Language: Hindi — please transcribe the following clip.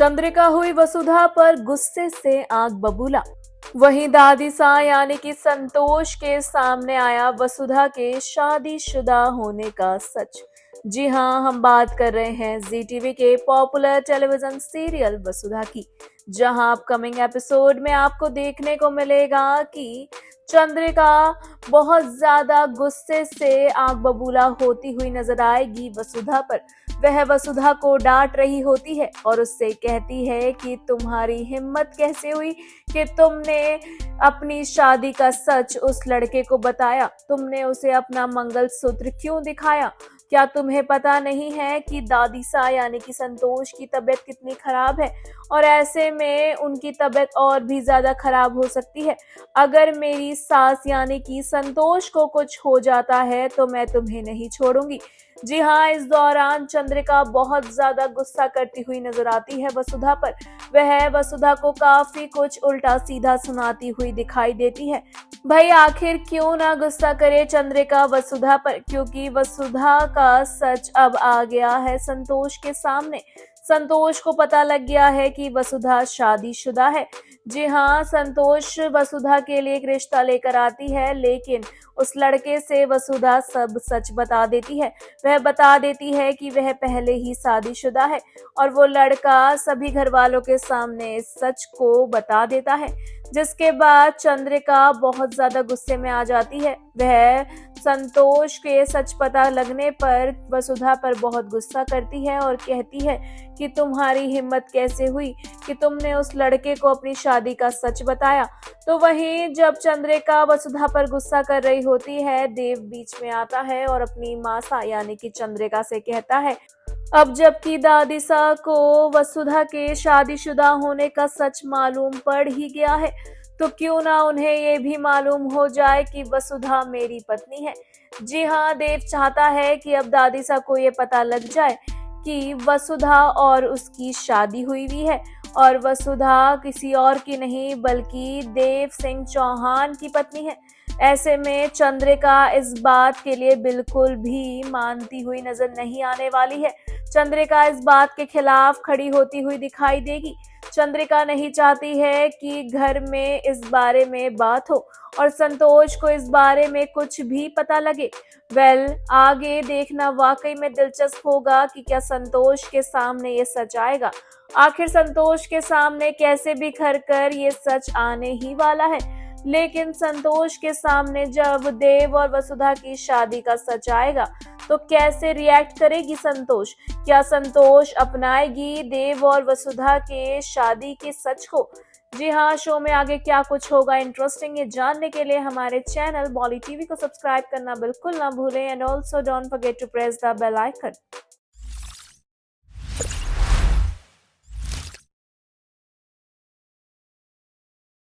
चंद्रिका हुई वसुधा पर गुस्से से आग बबूला। वहीं दादी सा यानी कि संतोष के सामने आया वसुधा के शादीशुदा होने का सच। जी हां, हम बात कर रहे हैं जी टीवी के पॉपुलर टेलीविजन सीरियल वसुधा की, जहां अपकमिंग एपिसोड में आपको देखने को मिलेगा कि चंद्रिका बहुत ज्यादा गुस्से से आग बबूला होती हुई नजर आएगी वसुधा पर। वह वसुधा को डांट रही होती है और उससे कहती है कि तुम्हारी हिम्मत कैसे हुई कि तुमने अपनी शादी का सच उस लड़के को बताया, तुमने उसे अपना मंगलसूत्र क्यों दिखाया। क्या तुम्हें पता नहीं है कि दादी सा यानी कि संतोष की तबीयत कितनी खराब है और ऐसे में उनकी तबीयत और भी ज्यादा खराब हो सकती है। अगर मेरी सास यानी कि संतोष को कुछ हो जाता है तो मैं तुम्हें नहीं छोड़ूंगी। जी हाँ, इस दौरान चंद्रिका बहुत ज्यादा गुस्सा करती हुई नजर आती है वसुधा पर। वह वसुधा को काफी कुछ उल्टा सीधा सुनाती हुई दिखाई देती है। भाई आखिर क्यों ना गुस्सा करे चंद्रिका वसुधा पर, क्योंकि वसुधा का सच अब आ गया है संतोष के सामने। संतोष को पता लग गया है कि वसुधा शादीशुदा है। जी हाँ, संतोष वसुधा के लिए एक रिश्ता लेकर आती है, लेकिन उस लड़के से वसुधा सब सच बता देती है। वह बता देती है कि वह पहले ही शादीशुदा है और वो लड़का सभी घर वालों के सामने इस सच को बता देता है, जिसके बाद चंद्रिका बहुत ज्यादा गुस्से में आ जाती है। वह संतोष के सच पता लगने पर वसुधा पर बहुत गुस्सा करती है और कहती है कि तुम्हारी हिम्मत कैसे हुई कि तुमने उस लड़के को अपनी शादी का सच बताया। तो वहीं जब चंद्रिका वसुधा पर गुस्सा कर रही होती है, देव बीच में आता है और अपनी मासा यानी कि चंद्रिका से कहता है, अब जबकि दादी सा को वसुधा के शादीशुदा होने का सच मालूम पड़ ही गया है, तो क्यों ना उन्हें ये भी मालूम हो जाए कि वसुधा मेरी पत्नी है। जी हाँ, देव चाहता है कि अब दादी सा को ये पता लग जाए कि वसुधा और उसकी शादी हुई हुई है और वसुधा किसी और की नहीं बल्कि देव सिंह चौहान की पत्नी है। ऐसे में चंद्रिका इस बात के लिए बिल्कुल भी मानती हुई नजर नहीं आने वाली है। चंद्रिका इस बात के खिलाफ खड़ी होती हुई दिखाई देगी। चंद्रिका नहीं चाहती है कि घर में इस बारे में बात हो और संतोष को इस बारे में कुछ भी पता लगे। आगे देखना वाकई में दिलचस्प होगा कि क्या संतोष के सामने ये सच आएगा। आखिर संतोष के सामने कैसे भी कर ये सच आने ही वाला है, लेकिन संतोष के सामने जब देव और वसुधा की शादी का सच आएगा तो कैसे रिएक्ट करेगी संतोष। क्या संतोष अपनाएगी देव और वसुधा के शादी के सच को। जी हाँ, शो में आगे क्या कुछ होगा इंटरेस्टिंग ये जानने के लिए हमारे चैनल बॉली टीवी को सब्सक्राइब करना बिल्कुल ना भूलें and also don't forget to press the bell icon.